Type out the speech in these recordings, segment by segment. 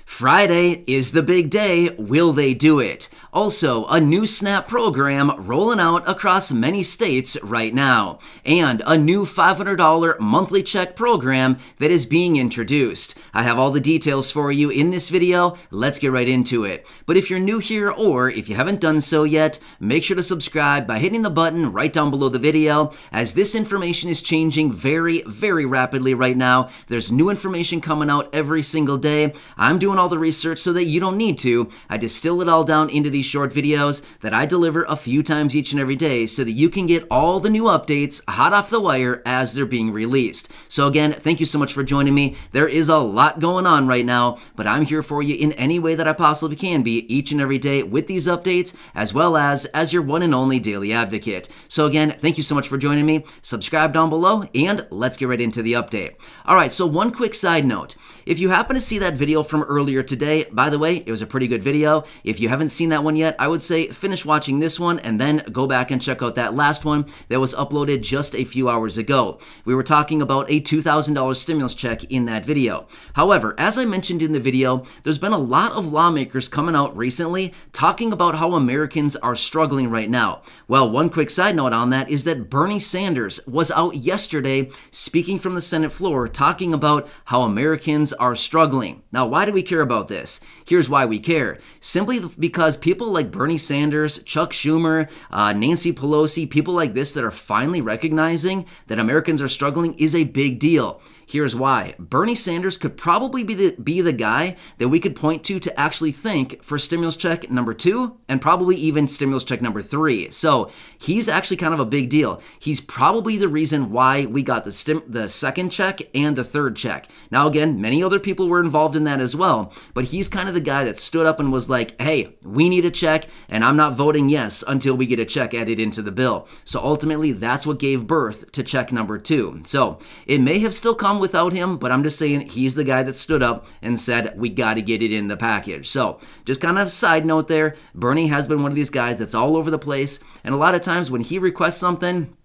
Friday is the big day. Will they do it? Also, a new SNAP program rolling out across many states right now, and a new $500 monthly check program that is being introduced. I have all the details for you in this video. Let's get right into it. But if you're new here or if you haven't done so yet, make sure to subscribe by hitting the button right down below the video, as this information is changing very, very rapidly right now. There's new information coming out every single day. I'm doing all the research so that you don't need to. I distill it all down into these short videos that I deliver a few times each and every day so that you can get all the new updates hot off the wire as they're being released. So again, thank you so much for joining me. There is a lot going on right now, but I'm here for you in any way that I possibly can be each and every day with these updates, as well as your one and only daily advocate. So again, thank you so much for joining me. Subscribe down below and let's get right into the update. All right, so one quick side note. If you happen to see that video from earlier today, by the way, it was a pretty good video. If you haven't seen that one yet, I would say finish watching this one and then go back and check out that last one that was uploaded just a few hours ago. We were talking about a $2,000 stimulus check in that video. However, as I mentioned in the video, there's been a lot of lawmakers coming out recently talking about how Americans are struggling right now. Well, one quick side note on that is that Bernie Sanders was out yesterday speaking from the Senate floor talking about how Americans are struggling. Now, why do we care about this? Here's why we care. Simply because people like Bernie Sanders, Chuck Schumer, Nancy Pelosi, people like this that are finally recognizing that Americans are struggling is a big deal. Here's why. Bernie Sanders could probably be the guy that we could point to actually think for stimulus check number 2 and probably even stimulus check number 3. So he's actually kind of a big deal. He's probably the reason why we got the second check and the third check. Now again, many other people were involved in that as well, but he's kind of the guy that stood up and was like, hey, we need a check and I'm not voting yes until we get a check added into the bill. So ultimately, that's what gave birth to check number 2. So it may have still come without him, but I'm just saying he's the guy that stood up and said we got to get it in the package. So just kind of side note there, Bernie has been one of these guys that's all over the place, and a lot of times when he requests something,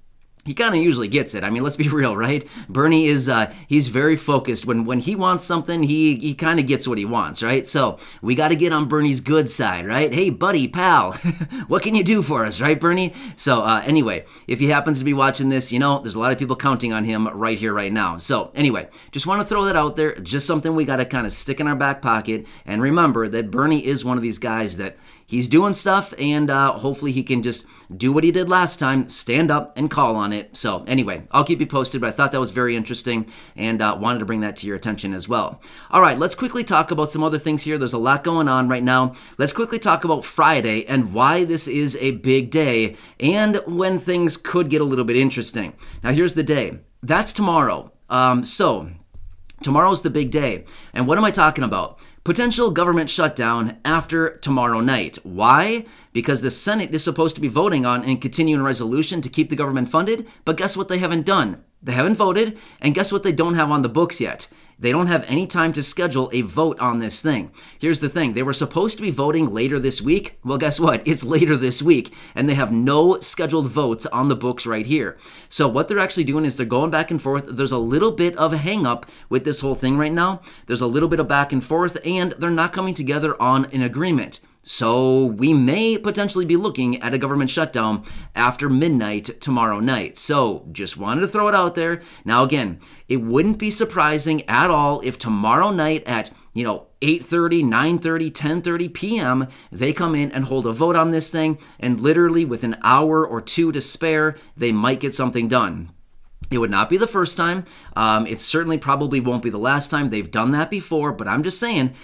he kind of usually gets it. I mean, let's be real, right? Bernie is, he's very focused. When he wants something, he kind of gets what he wants, right? So we got to get on Bernie's good side, right? Hey, buddy, pal, what can you do for us, right, Bernie? So anyway, if he happens to be watching this, you know, there's a lot of people counting on him right here, right now. So anyway, just want to throw that out there. Just something we got to kind of stick in our back pocket. And remember that Bernie is one of these guys that he's doing stuff, and hopefully he can just do what he did last time, stand up and call on it. So anyway, I'll keep you posted, but I thought that was very interesting and wanted to bring that to your attention as well. All right, let's quickly talk about some other things here. There's a lot going on right now. Let's quickly talk about Friday and why this is a big day and when things could get a little bit interesting. Now, here's the day. That's tomorrow. So tomorrow's the big day. And what am I talking about? Potential government shutdown after tomorrow night. Why? Because the Senate is supposed to be voting on and continuing a resolution to keep the government funded, but guess what they haven't done? They haven't voted, and guess what they don't have on the books yet? They don't have any time to schedule a vote on this thing. Here's the thing. They were supposed to be voting later this week. Well, guess what? It's later this week, and they have no scheduled votes on the books right here. So what they're actually doing is they're going back and forth. There's a little bit of a hang-up with this whole thing right now. There's a little bit of back and forth, and they're not coming together on an agreement. So we may potentially be looking at a government shutdown after midnight tomorrow night. So just wanted to throw it out there. Now again, it wouldn't be surprising at all if tomorrow night at 8:30, 9:30, 10:30 p.m. they come in and hold a vote on this thing, and literally with an hour or two to spare, they might get something done. It would not be the first time. It certainly probably won't be the last time. They've done that before, but I'm just saying,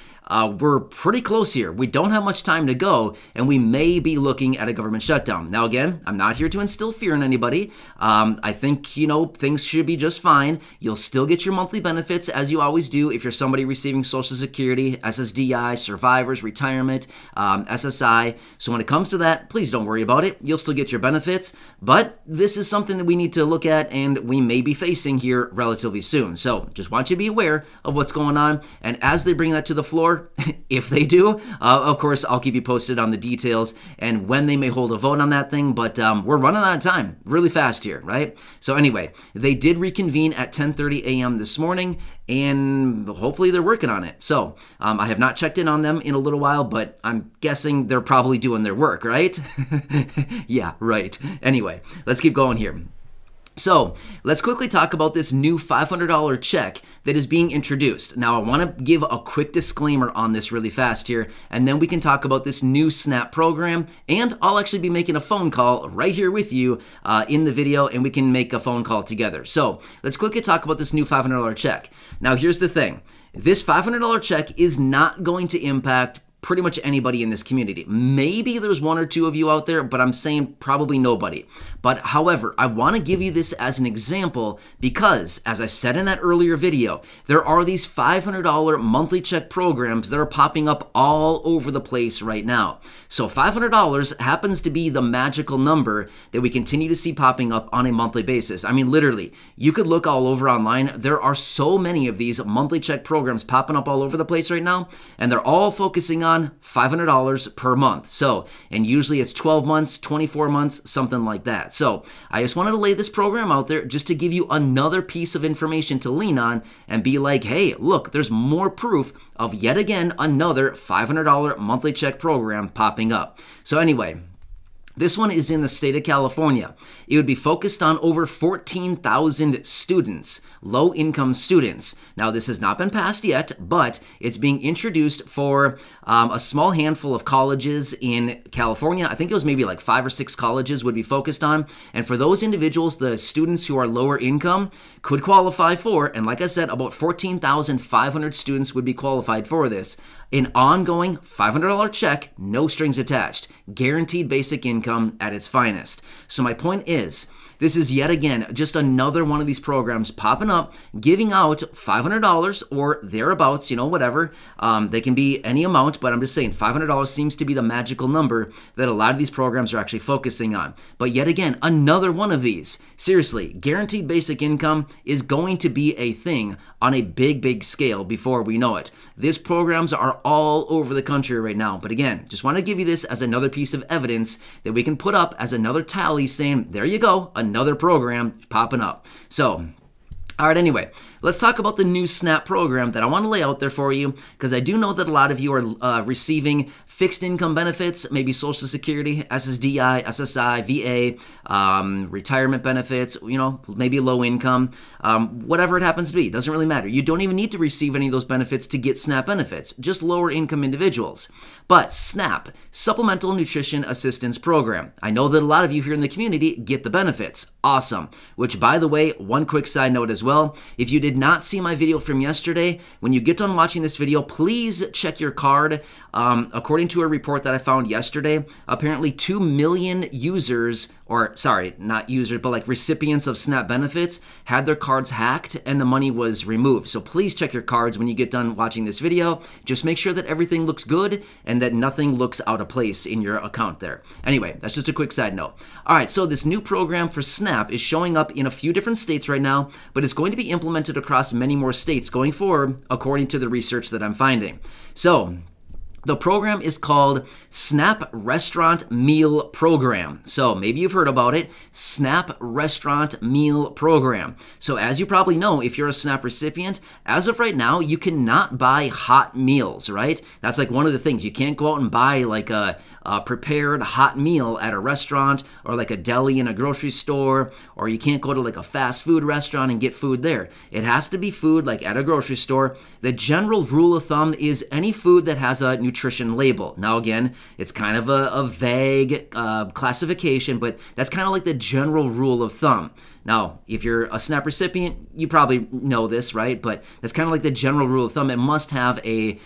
we're pretty close here. We don't have much time to go, and we may be looking at a government shutdown. Now, again, I'm not here to instill fear in anybody. I think, things should be just fine. You'll still get your monthly benefits, as you always do, if you're somebody receiving Social Security, SSDI, survivors, retirement, SSI. So when it comes to that, please don't worry about it. You'll still get your benefits, but this is something that we need to look at, and we may be facing here relatively soon. So just want you to be aware of what's going on, and as they bring that to the floor, Or if they do, of course, I'll keep you posted on the details and when they may hold a vote on that thing. But we're running out of time really fast here, right? So anyway, they did reconvene at 10:30 a.m. this morning, and hopefully they're working on it. So I have not checked in on them in a little while, but I'm guessing they're probably doing their work, right? Yeah, right. Anyway, let's keep going here. So let's quickly talk about this new $500 check that is being introduced. Now, I want to give a quick disclaimer on this really fast here, and then we can talk about this new SNAP program, and I'll actually be making a phone call right here with you in the video, and we can make a phone call together. So let's quickly talk about this new $500 check. Now, here's the thing. This $500 check is not going to impact pretty much anybody in this community. Maybe there's one or two of you out there, but I'm saying probably nobody. But however, I want to give you this as an example because, as I said in that earlier video, there are these $500 monthly check programs that are popping up all over the place right now. So $500 happens to be the magical number that we continue to see popping up on a monthly basis. I mean, literally, you could look all over online. There are so many of these monthly check programs popping up all over the place right now, and they're all focusing on $500 per month. So, and usually it's 12 months, 24 months, something like that. So I just wanted to lay this program out there just to give you another piece of information to lean on and be like, hey, look, there's more proof of yet again another $500 monthly check program popping up. So anyway, this one is in the state of California. It would be focused on over 14,000 students, low-income students. Now, this has not been passed yet, but it's being introduced for a small handful of colleges in California. I think it was maybe like 5 or 6 colleges would be focused on. And for those individuals, the students who are lower income could qualify for, and like I said, about 14,500 students would be qualified for this, an ongoing $500 check, no strings attached, guaranteed basic income at its finest. So my point is, this is yet again just another one of these programs popping up, giving out $500 or thereabouts, you know, whatever. They can be any amount, but I'm just saying $500 seems to be the magical number that a lot of these programs are actually focusing on. But yet again, another one of these. Seriously, guaranteed basic income is going to be a thing on a big, big scale before we know it. These programs are all over the country right now. But again, just want to give you this as another piece of evidence that we can put up as another tally saying, there you go, another program popping up. So, all right, anyway, let's talk about the new SNAP program that I want to lay out there for you, because I do know that a lot of you are receiving fixed income benefits, maybe Social Security, SSDI, SSI, VA, retirement benefits, you know, maybe low income, whatever it happens to be. It doesn't really matter. You don't even need to receive any of those benefits to get SNAP benefits, just lower income individuals. But SNAP, Supplemental Nutrition Assistance Program. I know that a lot of you here in the community get the benefits. Awesome. Which, by the way, one quick side note as well, if you did not see my video from yesterday, when you get done watching this video, please check your card. According to a report that I found yesterday, apparently 2 million users, or sorry, not users, but like recipients of SNAP benefits had their cards hacked and the money was removed. So please check your cards when you get done watching this video. Just make sure that everything looks good and that nothing looks out of place in your account there. Anyway, that's just a quick side note. All right, so this new program for SNAP is showing up in a few different states right now, but it's going to be implemented across many more states going forward, according to the research that I'm finding. So, the program is called SNAP Restaurant Meal Program. So maybe you've heard about it, SNAP Restaurant Meal Program. So as you probably know, if you're a SNAP recipient, as of right now, you cannot buy hot meals, right? That's like one of the things. You can't go out and buy like a prepared hot meal at a restaurant or like a deli in a grocery store, or you can't go to like a fast food restaurant and get food there. It has to be food like at a grocery store. The general rule of thumb is any food that has a nutrition label. Now again, it's kind of a vague classification, but that's kind of like the general rule of thumb. Now, if you're a SNAP recipient, you probably know this, right? But that's kind of like the general rule of thumb. It must have a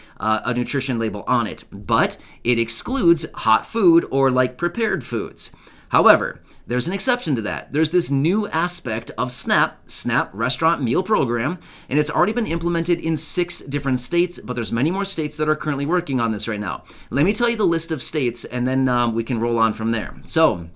nutrition label on it, but it excludes hot food or like prepared foods. However, there's an exception to that. There's this new aspect of SNAP Restaurant Meal Program, and it's already been implemented in 6 different states, but there's many more states that are currently working on this right now. Let me tell you the list of states, and then we can roll on from there. So,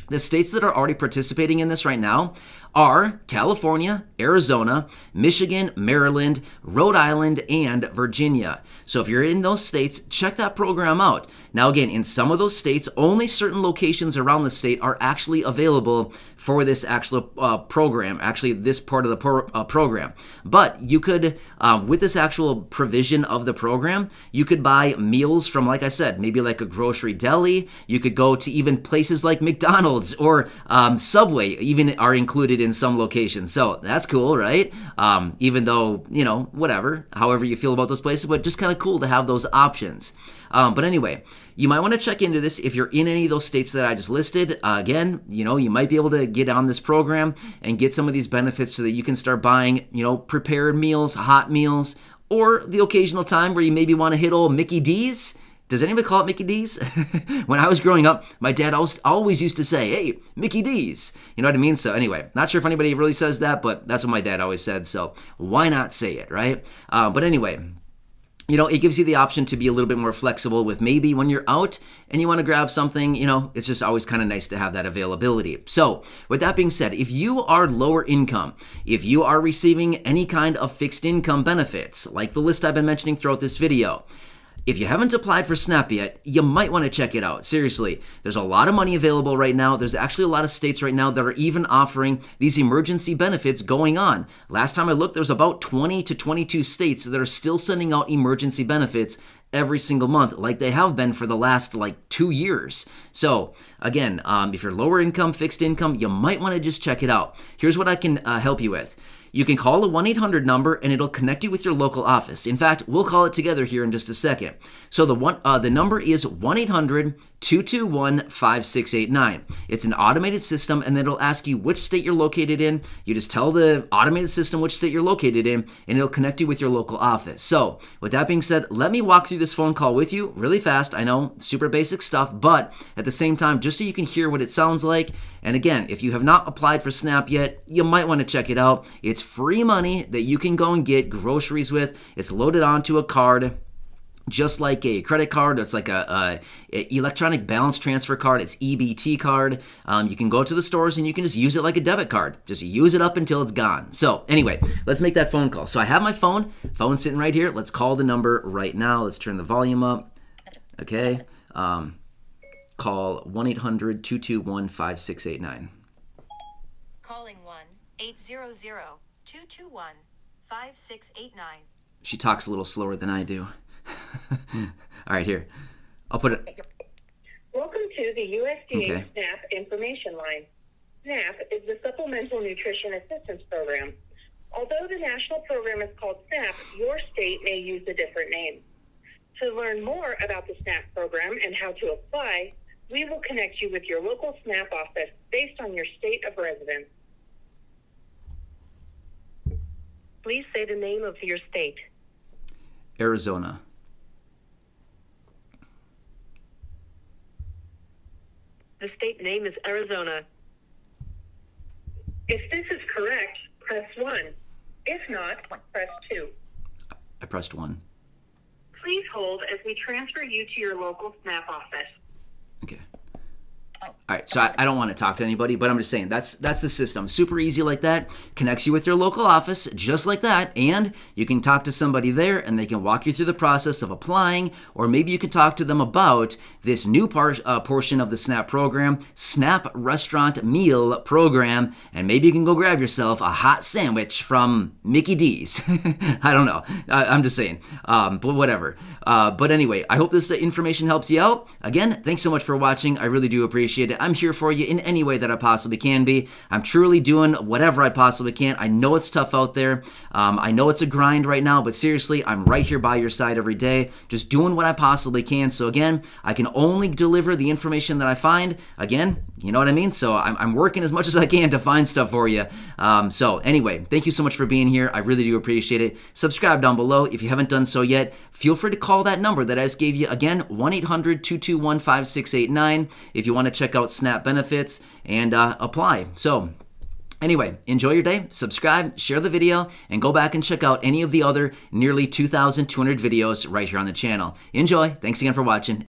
the states that are already participating in this right now are California, Arizona, Michigan, Maryland, Rhode Island, and Virginia. So if you're in those states, check that program out. Now again, in some of those states, only certain locations around the state are actually available for this actual program, actually this part of the program. But you could, with this actual provision of the program, you could buy meals from, like I said, maybe like a grocery deli. You could go to even places like McDonald's or Subway, even are included in some locations. So that's cool, right? Even though, you know, whatever, however you feel about those places, but just kind of cool to have those options. But anyway, you might want to check into this if you're in any of those states that I just listed. Again, you know, you might be able to get on this program and get some of these benefits so that you can start buying, you know, prepared meals, hot meals, or the occasional time where you maybe want to hit old Mickey D's. Does anybody call it Mickey D's? When I was growing up, my dad always used to say, hey, Mickey D's. You know what I mean? So anyway, not sure if anybody really says that, but that's what my dad always said. So why not say it, right? But anyway, you know, it gives you the option to be a little bit more flexible with maybe when you're out and you want to grab something, you know, it's just always kind of nice to have that availability. So with that being said, if you are lower income, if you are receiving any kind of fixed income benefits, like the list I've been mentioning throughout this video, if you haven't applied for SNAP yet, you might want to check it out. Seriously, there's a lot of money available right now. There's actually a lot of states right now that are even offering these emergency benefits going on. Last time I looked, there's about 20 to 22 states that are still sending out emergency benefits every single month, like they have been for the last like 2 years. So again, if you're lower income, fixed income, you might want to just check it out. Here's what I can help you with. You can call a 1-800 number and it'll connect you with your local office. In fact, we'll call it together here in just a second. So the number is 1-800-221-5689. It's an automated system and then it'll ask you which state you're located in. You just tell the automated system which state you're located in and it'll connect you with your local office. So with that being said, let me walk through this phone call with you really fast. I know, super basic stuff, but at the same time, just so you can hear what it sounds like. And again, if you have not applied for SNAP yet, you might want to check it out. It's free money that you can go and get groceries with. It's loaded onto a card, just like a credit card. It's like a electronic balance transfer card. It's EBT card. You can go to the stores and you can just use it like a debit card. Just use it up until it's gone. So anyway, let's make that phone call. So I have my phone sitting right here. Let's call the number right now. Let's turn the volume up. Okay. Call 1-800-221-5689. Calling 1-800-221-5689. She talks a little slower than I do. All right, here. I'll put it. Welcome to the USDA SNAP information line. SNAP is the Supplemental Nutrition Assistance Program. Although the national program is called SNAP, your state may use a different name. To learn more about the SNAP program and how to apply, we will connect you with your local SNAP office based on your state of residence. Please say the name of your state. Arizona. The state name is Arizona. If this is correct, press 1. If not, press 2. I pressed 1. Please hold as we transfer you to your local SNAP office. Okay. All right, so I don't want to talk to anybody, but I'm just saying that's the system. Super easy like that. Connects you with your local office just like that, and you can talk to somebody there and they can walk you through the process of applying, or maybe you could talk to them about this new portion of the SNAP program, SNAP Restaurant Meal Program, and maybe you can go grab yourself a hot sandwich from Mickey D's. I don't know. I'm just saying, but whatever. But anyway, I hope this information helps you out. Again, thanks so much for watching. I really do appreciate it. I'm here for you in any way that I possibly can be. I'm truly doing whatever I possibly can. I know it's tough out there. I know it's a grind right now, but seriously, I'm right here by your side every day, just doing what I possibly can. So again, I can only deliver the information that I find. Again, you know what I mean? So I'm working as much as I can to find stuff for you. So anyway, thank you so much for being here. I really do appreciate it. Subscribe down below if you haven't done so yet. Feel free to call that number that I just gave you. Again, 1-800-221-5689 if you want to check out SNAP benefits and apply. So anyway, enjoy your day, subscribe, share the video, and go back and check out any of the other nearly 2,200 videos right here on the channel. Enjoy. Thanks again for watching.